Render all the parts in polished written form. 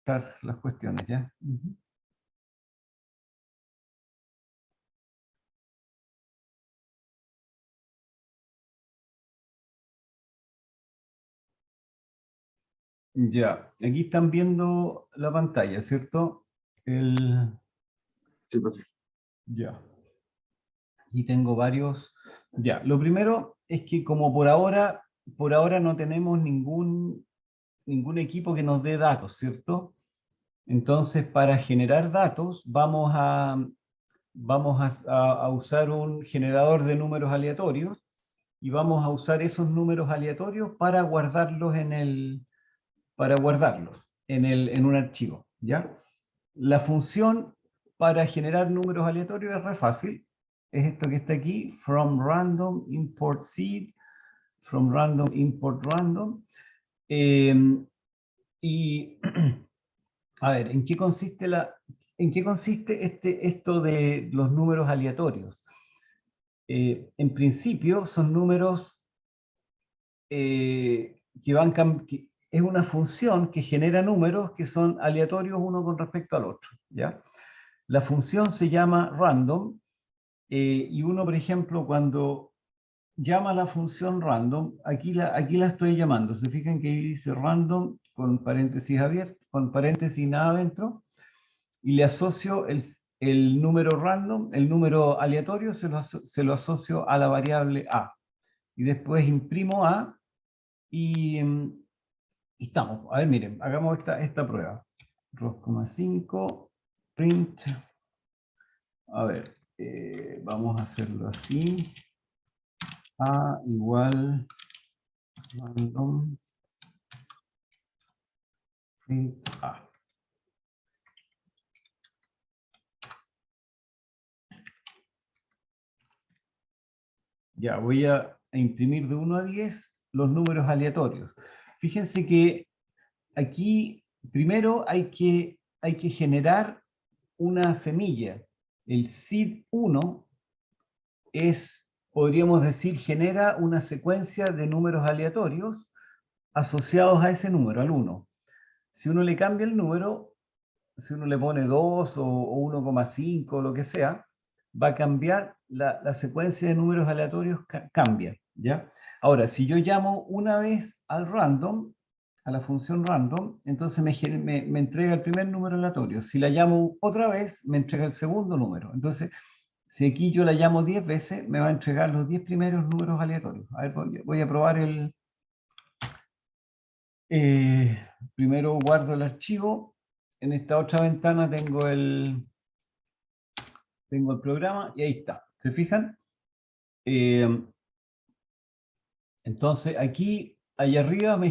contestar las cuestiones, ¿ya? Ya, aquí están viendo la pantalla, ¿cierto? Sí, profe. Ya. Aquí tengo varios. Ya, lo primero es que como por ahora no tenemos ningún equipo que nos dé datos, ¿cierto? Entonces, para generar datos, vamos a usar un generador de números aleatorios y vamos a usar esos números aleatorios para guardarlos en un archivo, ¿ya? La función para generar números aleatorios es re fácil. Es esto que está aquí, from random import seed, from random import random. Y a ver, ¿en qué consiste esto de los números aleatorios? En principio son números que es una función que genera números que son aleatorios uno con respecto al otro, ¿ya? La función se llama random y uno, por ejemplo, cuando llama a la función random, aquí la estoy llamando, se fijan que ahí dice random con paréntesis abierto, con paréntesis nada adentro, y le asocio el número random, el número aleatorio, se lo asocio a la variable a. Y después imprimo a y estamos. A ver, miren, hagamos esta prueba. 2,5, print. A ver, vamos a hacerlo así. A igual random print a. Ya, voy a imprimir de 1 a 10 los números aleatorios. Fíjense que aquí primero hay que generar una semilla. El seed 1 podríamos decir, genera una secuencia de números aleatorios asociados a ese número, al 1. Si uno le cambia el número, si uno le pone 2 o 1,5 o lo que sea, va a cambiar la secuencia de números aleatorios, cambia, ¿ya? Ahora, si yo llamo una vez al random, a la función random, entonces me entrega el primer número aleatorio. Si la llamo otra vez, me entrega el segundo número. Entonces, si aquí yo la llamo 10 veces, me va a entregar los 10 primeros números aleatorios. A ver, voy a probar primero guardo el archivo. En esta otra ventana tengo el programa y ahí está. ¿Se fijan? Entonces aquí, allá arriba me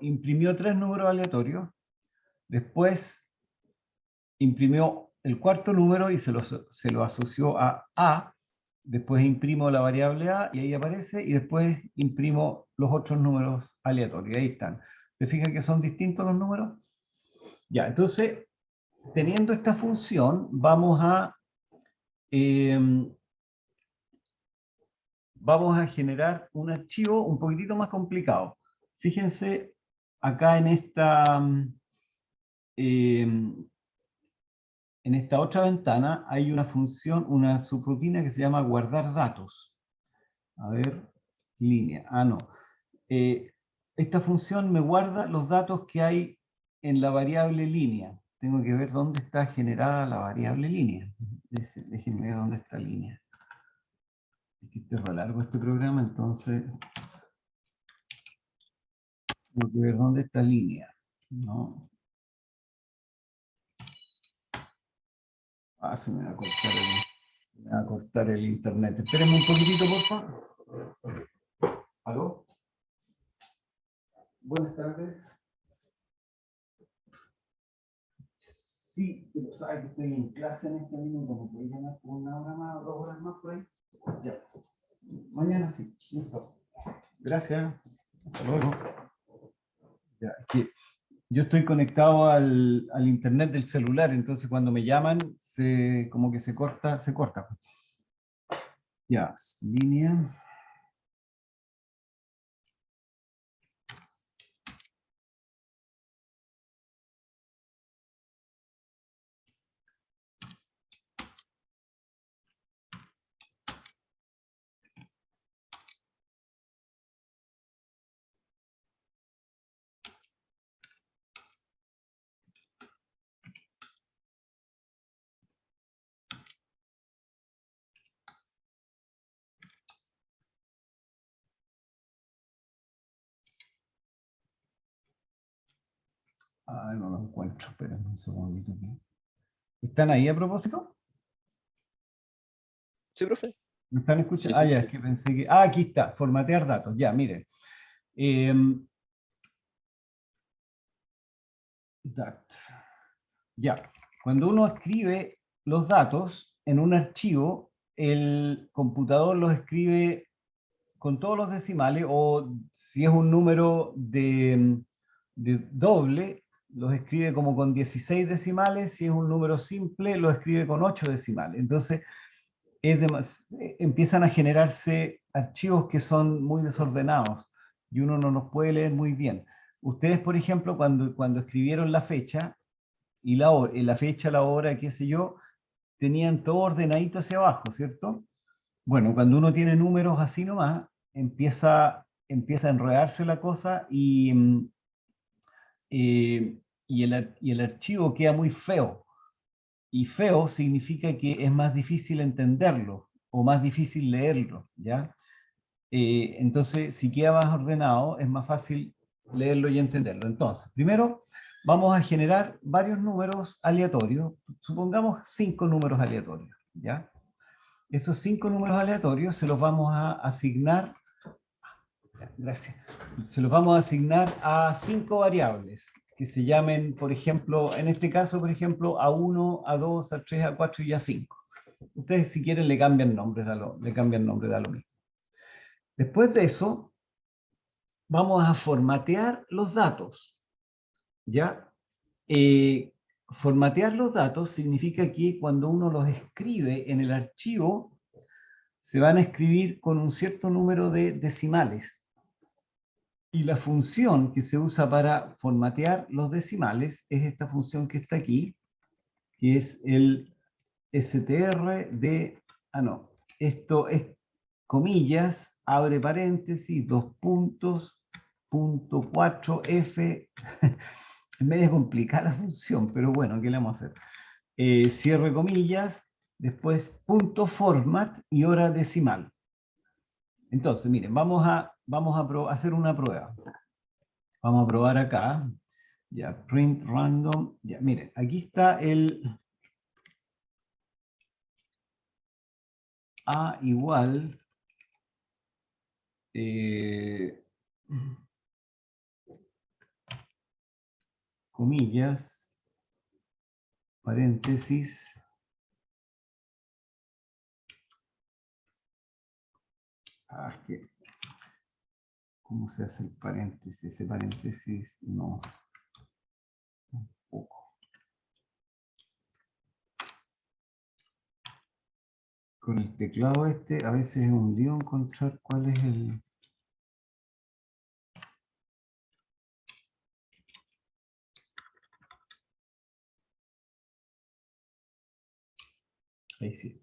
imprimió 3 números aleatorios. Después imprimió el cuarto número y se lo asoció a A. Después imprimo la variable A y ahí aparece. Y después imprimo los otros números aleatorios. Ahí están. ¿Se fijan que son distintos los números? Ya, entonces, teniendo esta función, vamos a generar un archivo un poquitito más complicado. Fíjense acá en esta otra ventana hay una función, una subrutina que se llama guardar datos. A ver, línea. Ah, no. Esta función me guarda los datos que hay en la variable línea. Tengo que ver dónde está generada la variable línea. Déjenme ver dónde está línea. Es que este es largo este programa, entonces tengo que ver dónde está línea. ¿No? Ah, se me va a cortar el internet. Espérenme un poquitito, por favor. ¿Aló? Buenas tardes. Sí, pero sabes que estoy en clase en este minuto. ¿Me puedes llamar por 1 hora más o 2 horas más por ahí? Ya. Mañana sí. Listo. Gracias. Hasta luego. Ya, es que yo estoy conectado al internet del celular, entonces cuando me llaman, como que se corta. Ya, línea. Ah, no lo encuentro, esperen un segundito aquí. ¿Están ahí a propósito? Sí, profe. ¿Me están escuchando? Sí, Ah, sí. ya, es que pensé que... Ah, aquí está, formatear datos. Ya, miren. Dat. Ya, cuando uno escribe los datos en un archivo, el computador los escribe con todos los decimales, o si es un número de doble, los escribe como con 16 decimales, si es un número simple, lo escribe con 8 decimales. Entonces, empiezan a generarse archivos que son muy desordenados y uno no los puede leer muy bien. Ustedes, por ejemplo, cuando escribieron la fecha, y la fecha, la hora, qué sé yo, tenían todo ordenadito hacia abajo, ¿cierto? Bueno, cuando uno tiene números así nomás, empieza a enredarse la cosa y el archivo queda muy feo. Y feo significa que es más difícil entenderlo o más difícil leerlo, ¿ya? Entonces, si queda más ordenado, es más fácil leerlo y entenderlo. Entonces, primero vamos a generar varios números aleatorios, supongamos 5 números aleatorios, ¿ya? Esos 5 números aleatorios se los vamos a asignar, gracias, se los vamos a asignar a 5 variables que se llamen, por ejemplo, en este caso, por ejemplo, A1, A2, A3, A4 y A5. Ustedes si quieren le cambian nombres, le cambian nombre, da lo mismo. Después de eso, vamos a formatear los datos, ¿ya? Formatear los datos significa que cuando uno los escribe en el archivo, se van a escribir con un cierto número de decimales. Y la función que se usa para formatear los decimales es esta función que está aquí, que es el str de, esto es comillas, abre paréntesis, 2 puntos, punto 4f, es medio complicada la función, pero bueno, ¿qué le vamos a hacer? Cierre comillas, después punto format y hora decimal. Entonces, miren, vamos a hacer una prueba. Vamos a probar acá. Ya, print random. Ya, miren, aquí está el A igual. Comillas, paréntesis. ¿Cómo se hace el paréntesis? Ese paréntesis no. Tampoco. Con el teclado este a veces es un lío encontrar cuál es el... Ahí sí.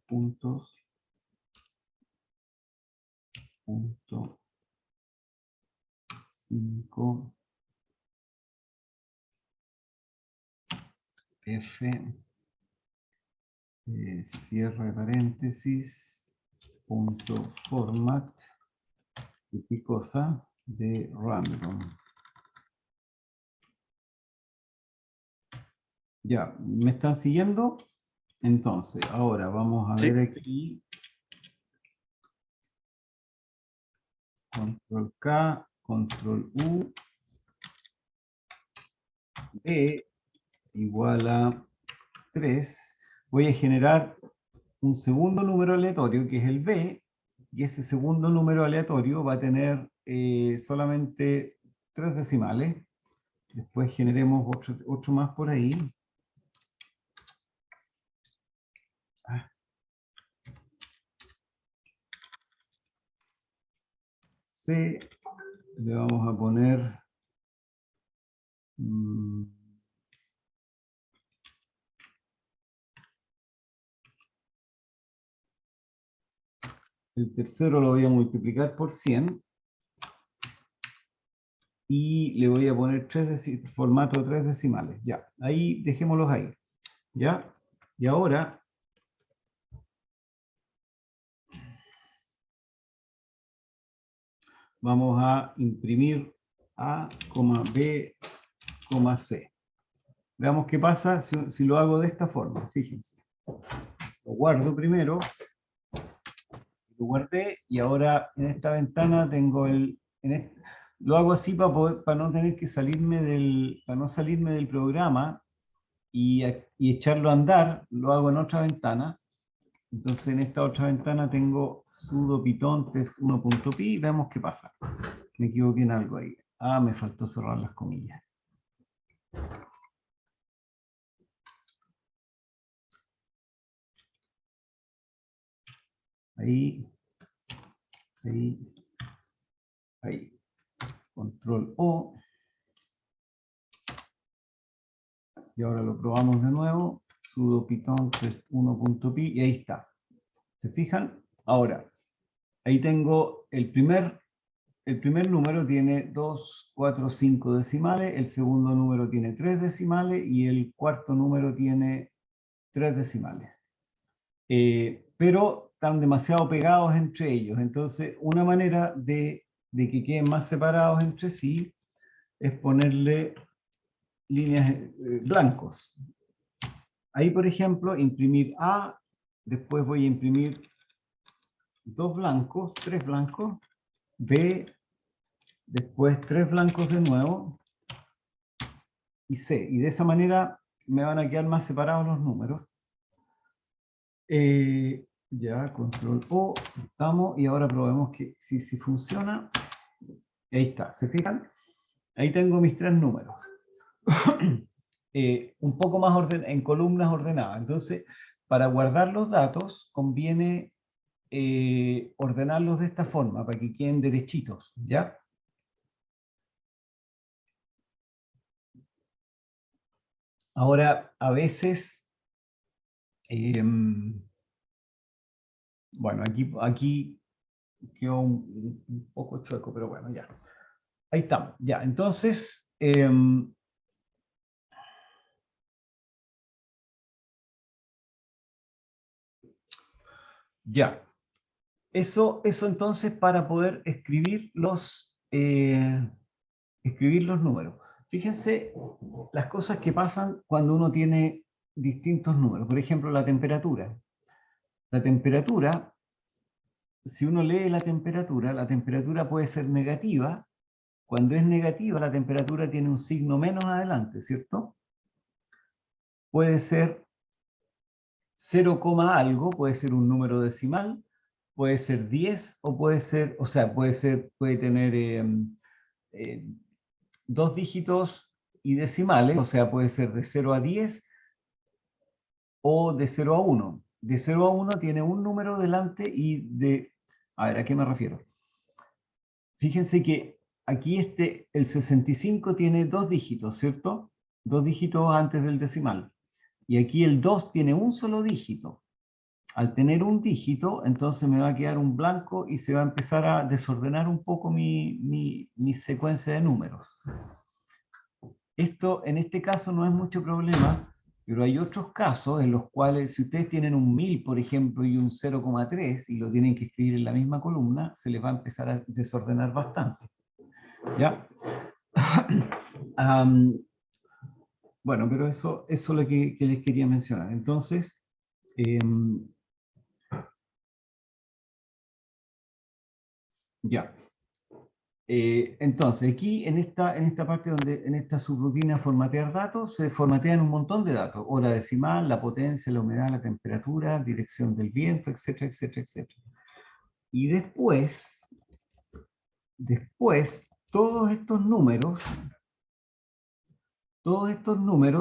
Puntos. Punto 5. F. Cierre paréntesis. Punto format. ¿Y qué cosa? De random. Ya, ¿me están siguiendo? Entonces, ahora vamos a ver aquí. Control K, Control U, B igual a 3. Voy a generar un segundo número aleatorio, que es el B, y ese segundo número aleatorio va a tener solamente 3 decimales. Después generemos otro más por ahí. C, le vamos a poner... el tercero lo voy a multiplicar por 100 y le voy a poner formato de 3 decimales. Ya, ahí dejémoslos ahí. ¿Ya? Y ahora vamos a imprimir A, B C. Veamos qué pasa si lo hago de esta forma. Fíjense. Lo guardo primero. Lo guardé y ahora en esta ventana tengo lo hago así para no tener que para no salirme del programa y echarlo a andar. Lo hago en otra ventana. Entonces en esta otra ventana tengo sudo python test1.py. Veamos qué pasa. Me equivoqué en algo ahí. Ah, me faltó cerrar las comillas. Ahí. Control O. Y ahora lo probamos de nuevo. Sudo python test1.py y ahí está. ¿Se fijan? Ahora, ahí tengo el primer número tiene 2, 4, 5 decimales, el segundo número tiene 3 decimales y el cuarto número tiene 3 decimales. Pero están demasiado pegados entre ellos. Entonces, una manera de que queden más separados entre sí es ponerle líneas blancos. Ahí, por ejemplo, imprimir A, después voy a imprimir 2 blancos, 3 blancos, B, después 3 blancos de nuevo, y C. Y de esa manera me van a quedar más separados los números. Ya, control O, estamos, y ahora probemos que si funciona. Ahí está, ¿se fijan? Ahí tengo mis 3 números. Un poco más en columnas ordenadas. Entonces, para guardar los datos, conviene ordenarlos de esta forma, para que queden derechitos, ¿ya? Ahora, a veces, bueno, aquí quedó un poco chueco, pero bueno, ya. Ahí estamos, ya. Entonces, ya. Eso entonces para poder escribir los números. Fíjense las cosas que pasan cuando uno tiene distintos números. Por ejemplo, la temperatura. La temperatura, si uno lee la temperatura puede ser negativa. Cuando es negativa, la temperatura tiene un signo menos adelante, ¿cierto? Puede ser 0, algo, puede ser un número decimal, puede ser 10 o puede ser, o sea, puede tener 2 dígitos y decimales, o sea, puede ser de 0 a 10 o de 0 a 1. De 0 a 1 tiene un número delante y de... A ver, ¿a qué me refiero? Fíjense que aquí el 65 tiene 2 dígitos, ¿cierto? 2 dígitos antes del decimal. Y aquí el 2 tiene un solo dígito. Al tener un dígito, entonces me va a quedar un blanco y se va a empezar a desordenar un poco mi secuencia de números. Esto, en este caso, no es mucho problema, pero hay otros casos en los cuales, si ustedes tienen un 1000, por ejemplo, y un 0,3 y lo tienen que escribir en la misma columna, se les va a empezar a desordenar bastante. ¿Ya? Bueno, pero eso es lo que les quería mencionar. Entonces, ya. Entonces, aquí en esta parte en esta subrutina formatear datos, se formatean un montón de datos, hora decimal, la potencia, la humedad, la temperatura, dirección del viento, etcétera, etcétera, etcétera. Y después, todos estos números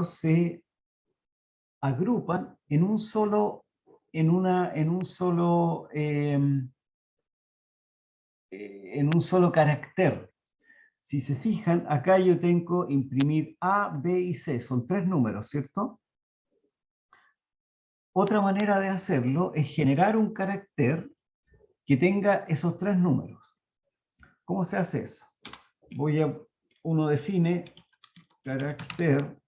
se agrupan en un solo carácter. Si se fijan, acá yo tengo imprimir A, B y C, son 3 números, ¿cierto? Otra manera de hacerlo es generar un carácter que tenga esos 3 números. ¿Cómo se hace eso? Uno define carácter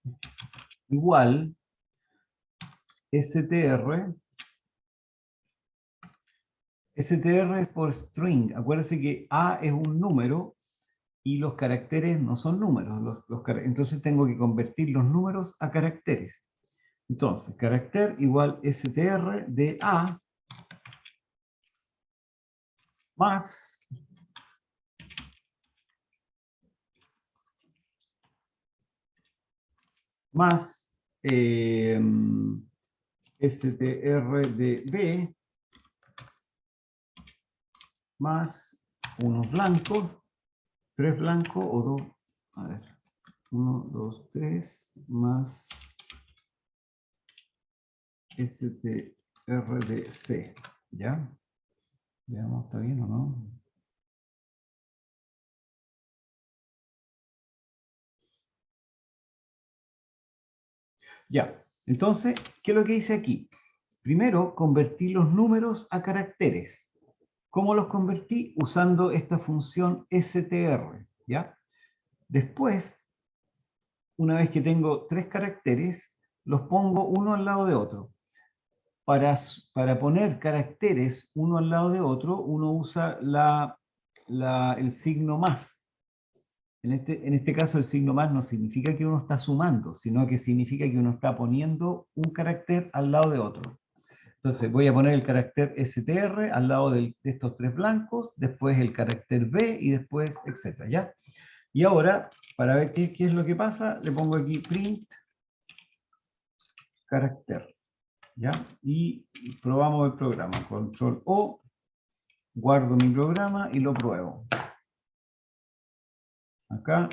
igual str. str es por string. Acuérdense que A es un número y los caracteres no son números. Entonces tengo que convertir los números a caracteres. Entonces, carácter igual str de A más eh, str de B más unos blancos, 3 blancos o 2, a ver, 1, 2, 3 más str de C, ¿ya? Veamos, ¿está bien o no? Ya, entonces, ¿qué es lo que dice aquí? Primero, convertí los números a caracteres. ¿Cómo los convertí? Usando esta función str, ¿ya? Después, una vez que tengo 3 caracteres, los pongo uno al lado de otro. Para poner caracteres uno al lado de otro, uno usa el signo más. En este caso, el signo más no significa que uno está sumando, sino que significa que uno está poniendo un carácter al lado de otro. Entonces, voy a poner el carácter str al lado de estos 3 blancos, después el carácter b y después, etcétera, ¿ya? Y ahora, para ver qué es lo que pasa, le pongo aquí print carácter, ¿ya? Y probamos el programa. Control O, guardo mi programa y lo pruebo. Acá,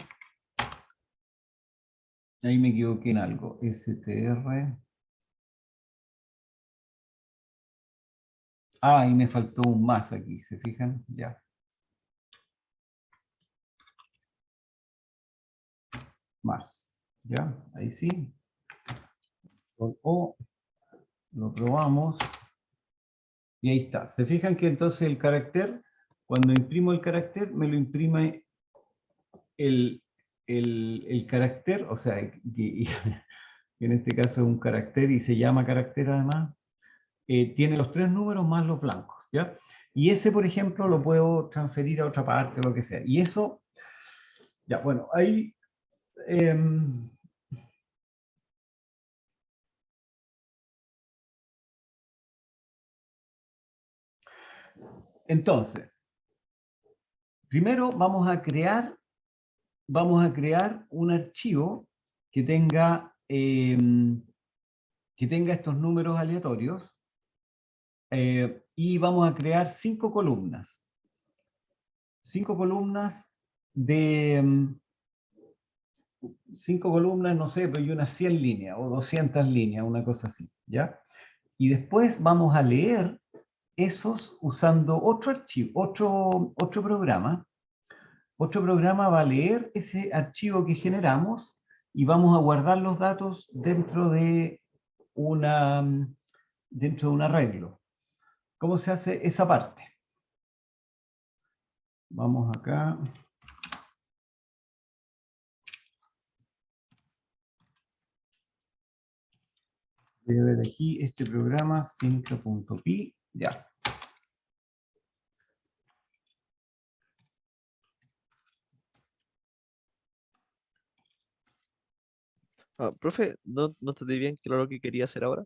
ahí me equivoqué en algo. str. Ah, y me faltó un más aquí, ¿se fijan? Ya. Más. ¿Ya? Ahí sí. Control O, lo probamos. Y ahí está. ¿Se fijan que entonces el carácter, cuando imprimo el carácter, me lo imprime el carácter, o sea, que en este caso es un carácter y se llama carácter además, tiene los 3 números más los blancos, ¿ya? Y ese, por ejemplo, lo puedo transferir a otra parte o lo que sea. Y eso, ya, bueno, ahí... entonces, primero vamos a crear un archivo que tenga estos números aleatorios y vamos a crear 5 columnas. 5 columnas de... 5 columnas, no sé, pero hay unas 100 líneas o 200 líneas, una cosa así, ¿ya? Y después vamos a leer esos usando otro archivo, otro programa. Otro programa va a leer ese archivo que generamos y vamos a guardar los datos dentro de un arreglo. ¿Cómo se hace esa parte? Vamos acá. Voy a ver aquí este programa, sync.py. Ya. Profe, no entendí bien qué era lo que quería hacer ahora.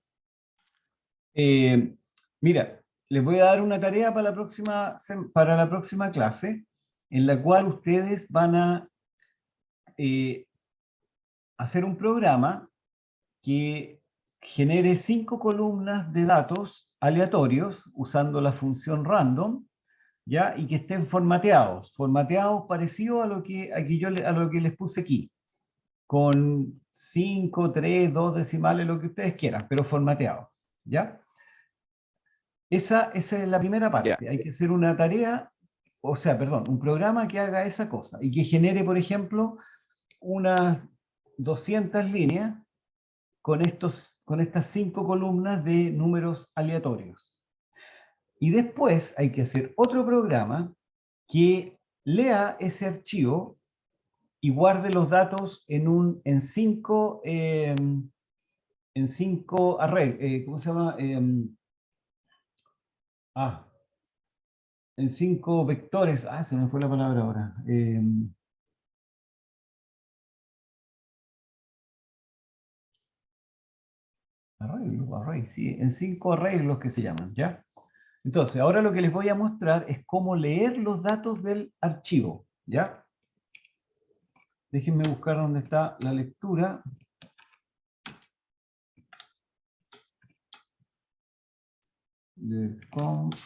Eh, mira, les voy a dar una tarea para la próxima clase, en la cual ustedes van a hacer un programa que genere 5 columnas de datos aleatorios usando la función random, ¿ya? Y que estén formateados parecido a lo que, a lo que les puse aquí, con 5, 3, 2 decimales, lo que ustedes quieran, pero formateados, ¿ya? Esa es la primera Ya. parte. Hay que hacer una tarea, o sea, perdón, un programa que haga esa cosa y que genere, por ejemplo, unas 200 líneas con estas 5 columnas de números aleatorios. Y después hay que hacer otro programa que lea ese archivo y guarde los datos en 5 ¿cómo se llama? En 5 vectores. Se me fue la palabra ahora. Array, sí, en 5 arreglos que se llaman, ¿ya? Entonces, ahora lo que les voy a mostrar es cómo leer los datos del archivo, ¿ya? Déjenme buscar dónde está la lectura. De conf.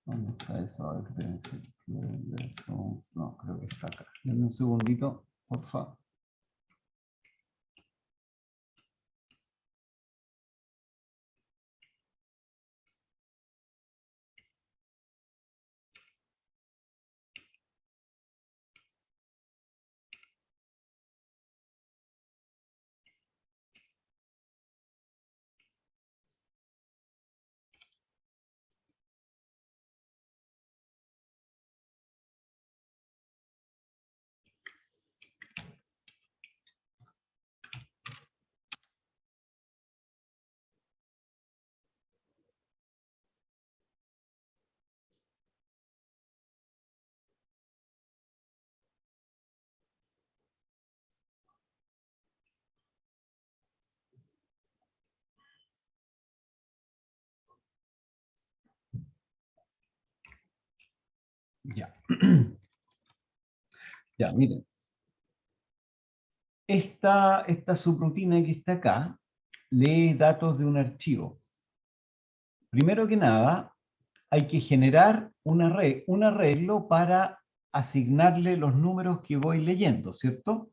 ¿Dónde está eso? A ver, espérense. No, creo que está acá. Denme un segundito, por favor. Ya. Ya, miren. Esta subrutina que está acá lee datos de un archivo. Primero que nada, hay que generar un arreglo para asignarle los números que voy leyendo, ¿cierto?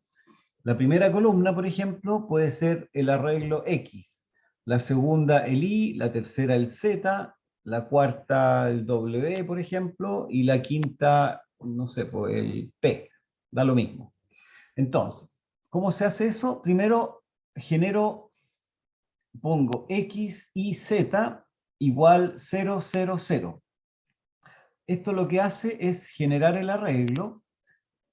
La primera columna, por ejemplo, puede ser el arreglo X, la segunda el Y, la tercera el Z, la cuarta el W, por ejemplo, y la quinta, no sé, pues el P, da lo mismo. Entonces, ¿cómo se hace eso? Primero pongo X, Y, Z igual 0, 0, 0. Esto lo que hace es generar el arreglo.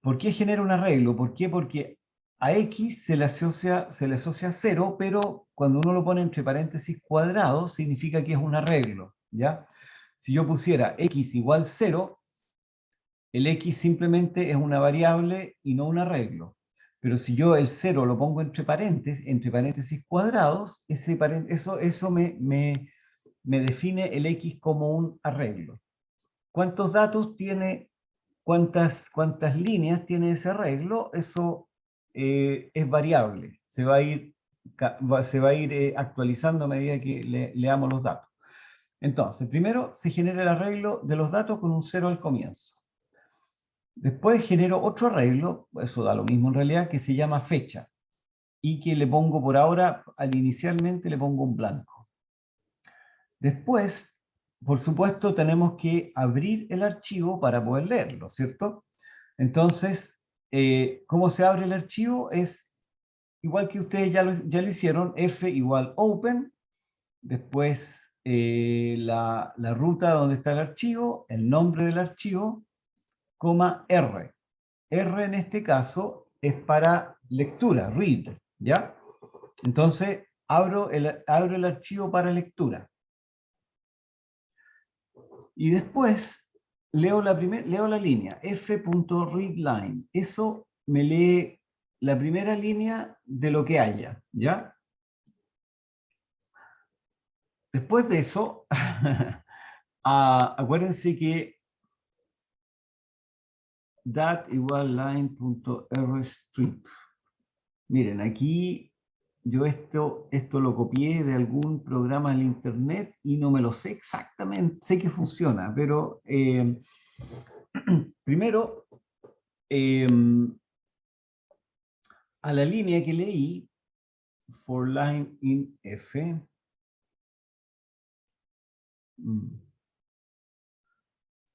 ¿Por qué genera un arreglo? ¿Por qué? Porque a X se le asocia 0, pero cuando uno lo pone entre paréntesis cuadrados, significa que es un arreglo, ¿ya? Si yo pusiera X igual 0, el X simplemente es una variable y no un arreglo. Pero si yo el 0 lo pongo entre paréntesis cuadrados, eso me define el X como un arreglo. ¿Cuántos datos tiene, cuántas líneas tiene ese arreglo? Eso es variable. Se va a ir actualizando a medida que leamos los datos. Entonces, primero se genera el arreglo de los datos con un 0 al comienzo. Después genero otro arreglo, eso da lo mismo en realidad, que se llama fecha. Y que le pongo por ahora, inicialmente le pongo un blanco. Después, por supuesto, tenemos que abrir el archivo para poder leerlo, ¿cierto? Entonces, ¿cómo se abre el archivo? Es igual que ustedes ya lo hicieron, F igual open, después la ruta donde está el archivo, el nombre del archivo, coma R. R en este caso es para lectura, read, ¿ya? Entonces, abro el archivo para lectura. Y después leo la línea f.readline. Eso me lee la primera línea de lo que haya, ¿ya? Después de eso, acuérdense que that igual line.rstrip. Miren, aquí yo esto lo copié de algún programa del internet y no me lo sé exactamente, sé que funciona, pero primero a la línea que leí, for line in F,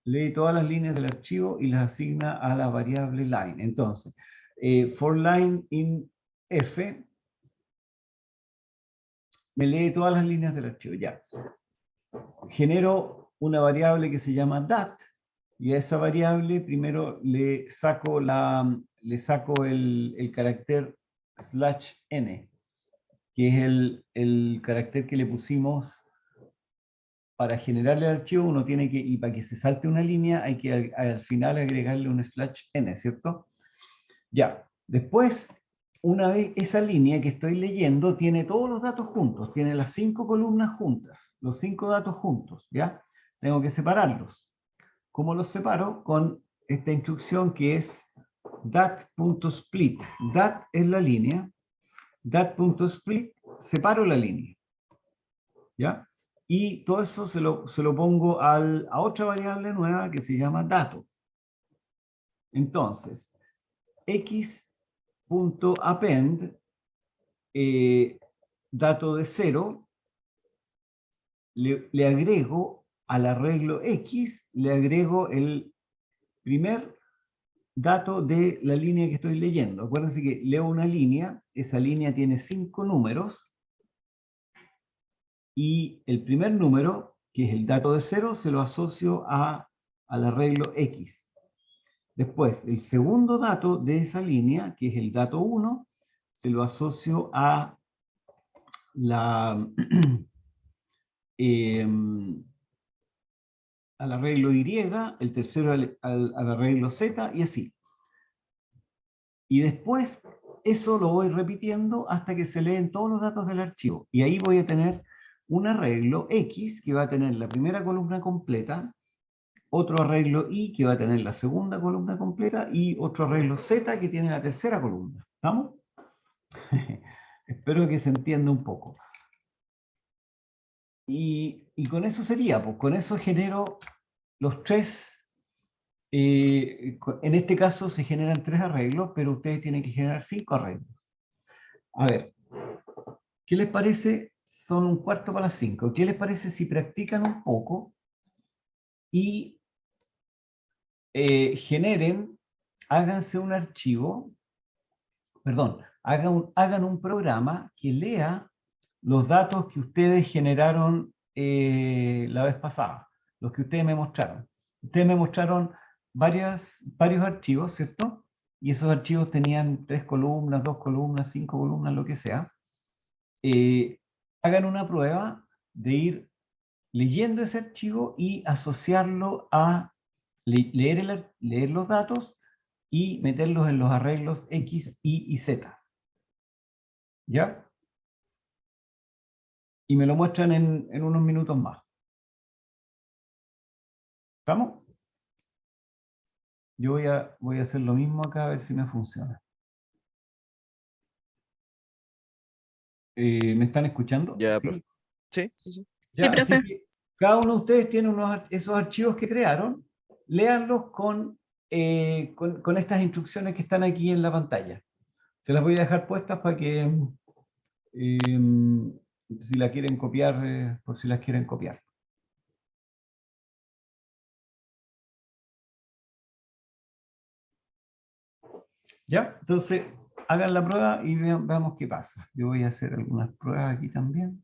lee todas las líneas del archivo y las asigna a la variable line. Entonces, for line in F, me lee todas las líneas del archivo, ya. Genero una variable que se llama dat, y a esa variable primero le saco el carácter /n, que es el carácter que le pusimos para generar el archivo uno tiene que, y para que se salte una línea, hay que al final agregarle un /n, ¿cierto? Ya, después, una vez esa línea que estoy leyendo tiene todos los datos juntos, tiene las 5 columnas juntas, los 5 datos juntos, ¿ya? Tengo que separarlos. ¿Cómo los separo? Con esta instrucción que es dat.split. Dat es la línea, dat.split, separo la línea, ¿ya? Y todo eso se lo pongo a otra variable nueva que se llama dato. Entonces, x.append, dato de 0, le agrego al arreglo x, le agrego el primer dato de la línea que estoy leyendo. Acuérdense que leo una línea, esa línea tiene 5 números, y el primer número, que es el dato de 0, se lo asocio al arreglo x. Después, el segundo dato de esa línea, que es el dato 1, se lo asocio a al arreglo Y, el tercero al arreglo Z, y así. Y después eso lo voy repitiendo hasta que se leen todos los datos del archivo. Y ahí voy a tener un arreglo X que va a tener la primera columna completa, otro arreglo Y que va a tener la segunda columna completa y otro arreglo Z que tiene la tercera columna. ¿Estamos? Espero que se entienda un poco. Y con eso sería, pues con eso genero los tres. En este caso se generan 3 arreglos, pero ustedes tienen que generar 5 arreglos. A ver, ¿qué les parece? Son 1/4 para las 5. ¿Qué les parece si practican un poco y generen, háganse un archivo, perdón, hagan un programa que lea los datos que ustedes generaron la vez pasada, los que ustedes me mostraron. Ustedes me mostraron varios archivos, ¿cierto? Y esos archivos tenían 3 columnas, 2 columnas, 5 columnas, lo que sea. Hagan una prueba de ir leyendo ese archivo y asociarlo a leer los datos y meterlos en los arreglos X, Y y Z. ¿Ya? Y me lo muestran en unos minutos más. ¿Estamos? Yo voy a hacer lo mismo acá a ver si me funciona. ¿Me están escuchando? Ya, ¿Sí? profe. Sí, sí, sí. Ya, Sí, así profe. que cada uno de ustedes tiene esos archivos que crearon, léanlos con estas instrucciones que están aquí en la pantalla. Se las voy a dejar puestas para que si la quieren copiar, por si las quieren copiar. ¿Ya? Entonces, hagan la prueba y veamos qué pasa. Yo voy a hacer algunas pruebas aquí también.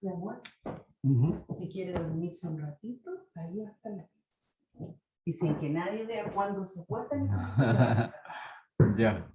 Mi amor, si quiere dormirse un ratito, ahí hasta la casa. Y sin que nadie vea cuándo se acuesta ni cuándo se levanta. Ya.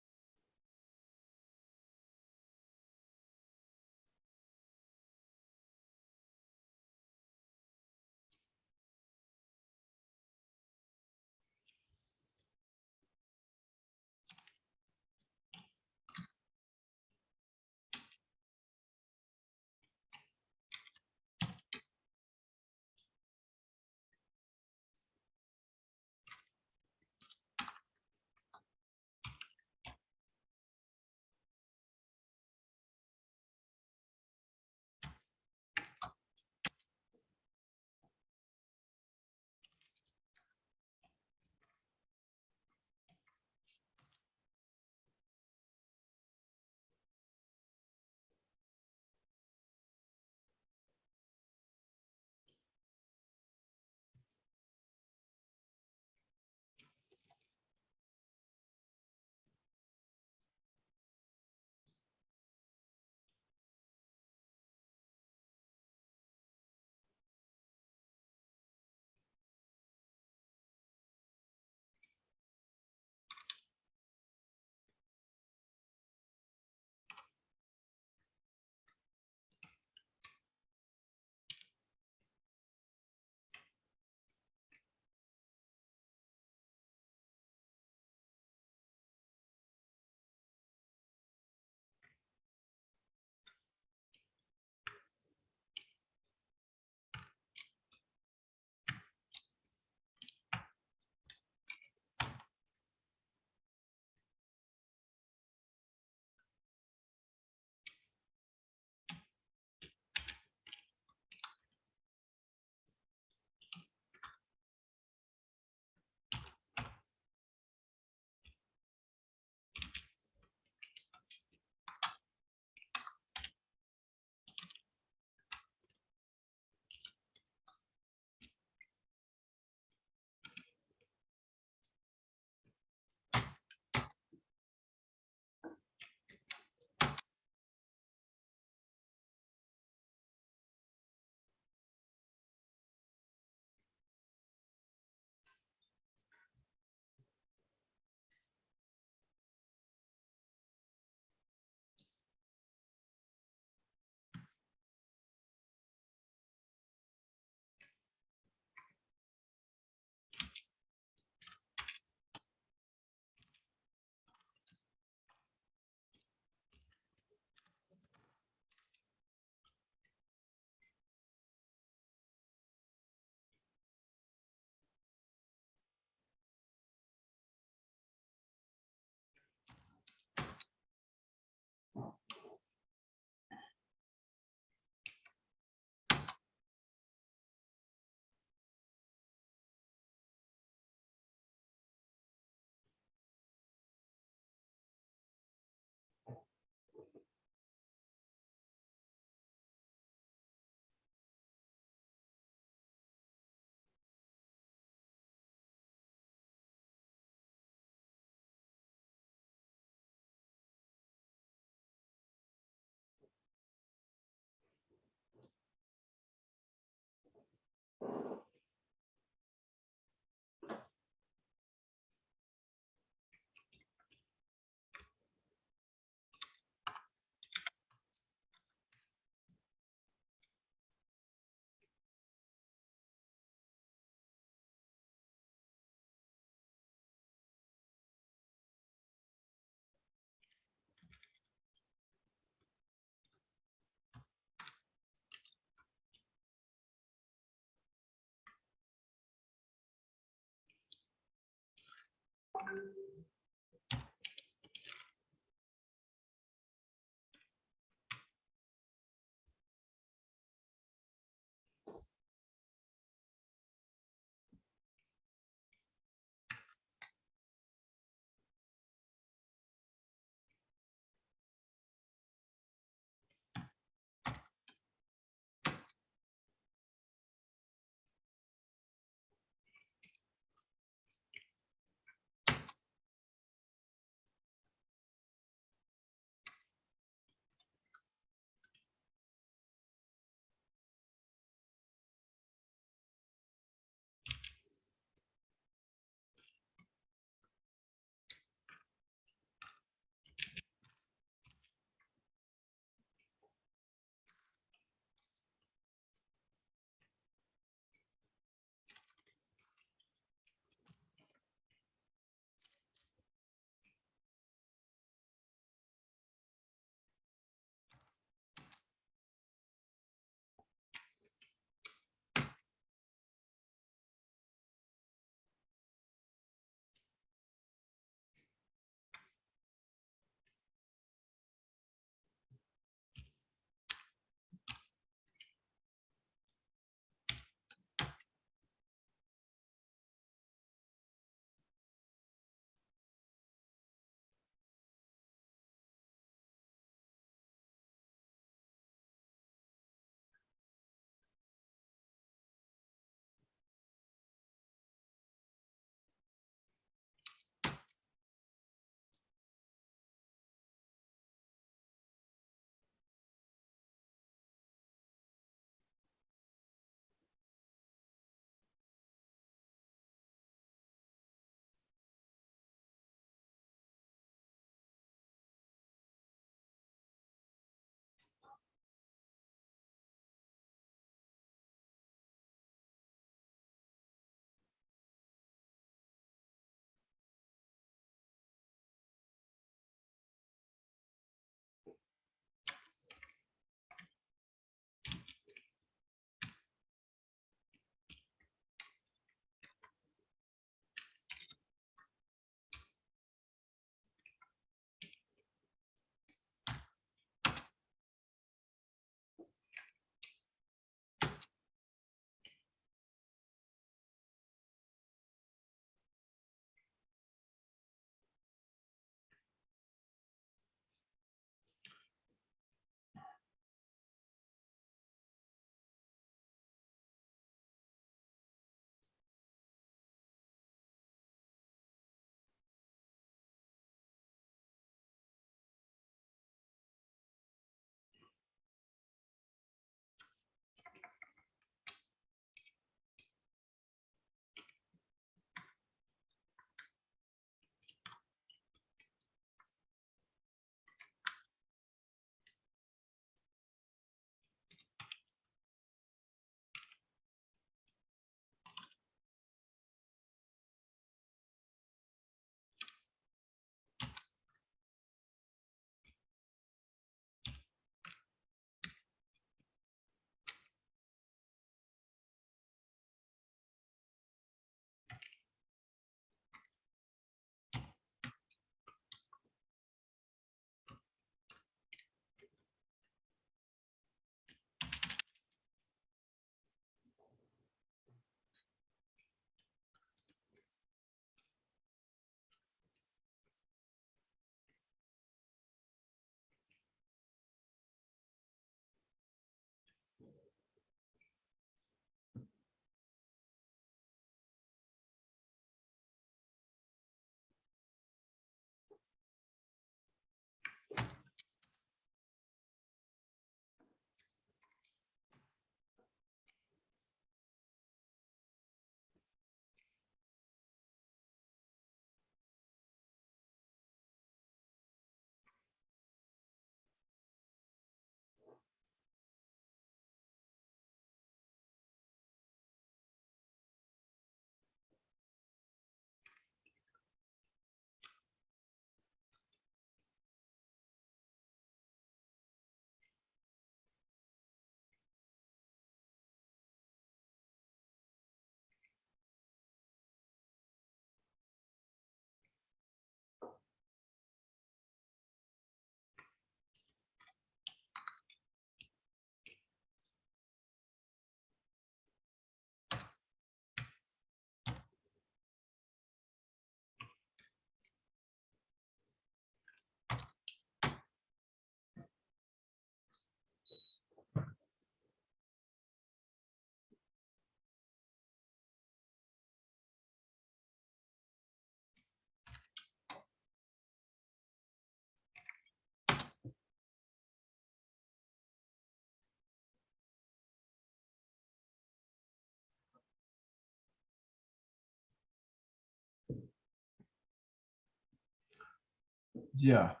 Ya.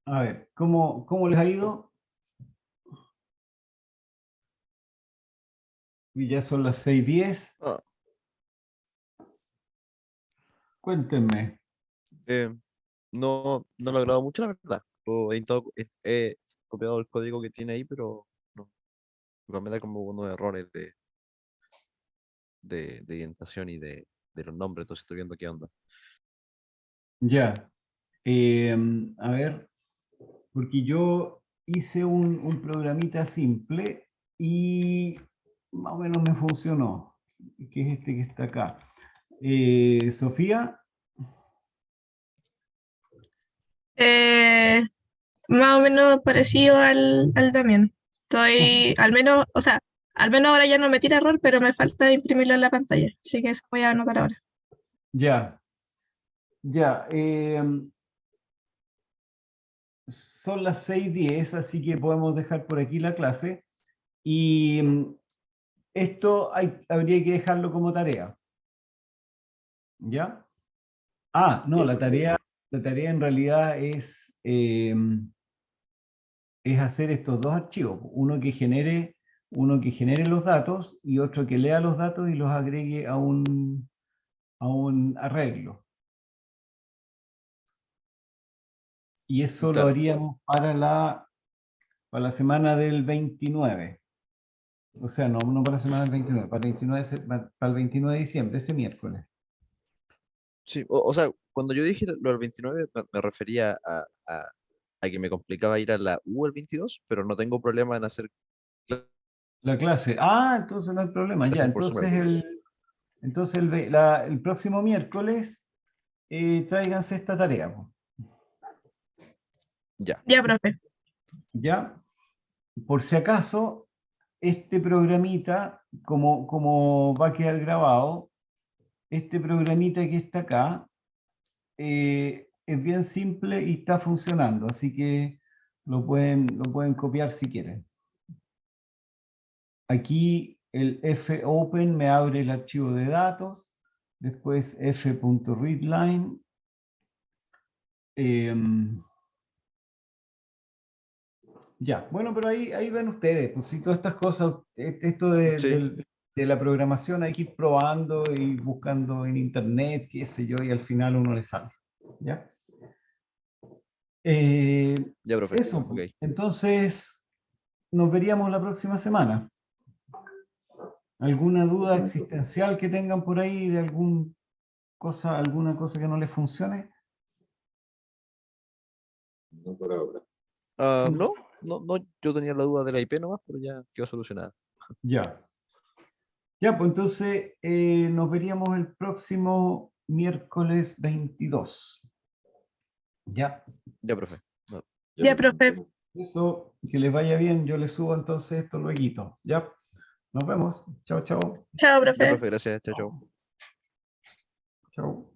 A ver, ¿cómo les ha ido? Y ya son las 6:10. Ah, Cuéntenme. no lo he logrado mucho, la verdad. He copiado el código que tiene ahí, pero no. Igual me da como unos errores de indentación y de los nombres, entonces estoy viendo qué onda. Ya. A ver, porque yo hice un programita simple y más o menos me funcionó, que es este que está acá. Sofía, Más o menos parecido al Damián. Estoy, al menos, o sea, al menos ahora ya no me tira error, pero me falta imprimirlo en la pantalla. Así que eso voy a anotar ahora. ya, ya. Son las 6:10, así que podemos dejar por aquí la clase. Y esto habría que dejarlo como tarea. ¿Ya? Ah, no, la tarea en realidad es hacer estos dos archivos. Uno que genere los datos y otro que lea los datos y los agregue a un arreglo. Y eso lo Claro. haríamos para la semana del 29. O sea, no para la semana del 29, para el 29 de diciembre, ese miércoles. Sí, o sea, cuando yo dije lo del 29, me refería a que me complicaba ir a la U el 22, pero no tengo problema en hacer La clase. Ah, entonces no hay problema. Ya, clases por Zoom. entonces el próximo miércoles tráiganse esta tarea, po. Ya, Ya, profe. ¿Ya? Por si acaso, este programita, como va a quedar grabado, este programita que está acá es bien simple y está funcionando, así que lo pueden copiar si quieren. Aquí el fopen me abre el archivo de datos, después f.readline. Ya, bueno, pero ahí ven ustedes, pues si todas estas cosas, esto sí, de la programación hay que ir probando y buscando en internet, qué sé yo, y al final uno le sale. ¿Ya? ya, profe. Eso, Ok. entonces nos veríamos la próxima semana. ¿Alguna duda existencial que tengan por ahí de alguna cosa que no les funcione? No por ahora. No, yo tenía la duda de la IP nomás, pero ya quedó solucionada. Ya. Ya, pues entonces nos veríamos el próximo miércoles 22. Ya. Ya, profe. No, Ya, profe. Eso, que les vaya bien. Yo les subo entonces esto luego. Ya. Nos vemos. Chao, chao. Chao, ya, profe. profe, gracias. Chao, chao. Chao.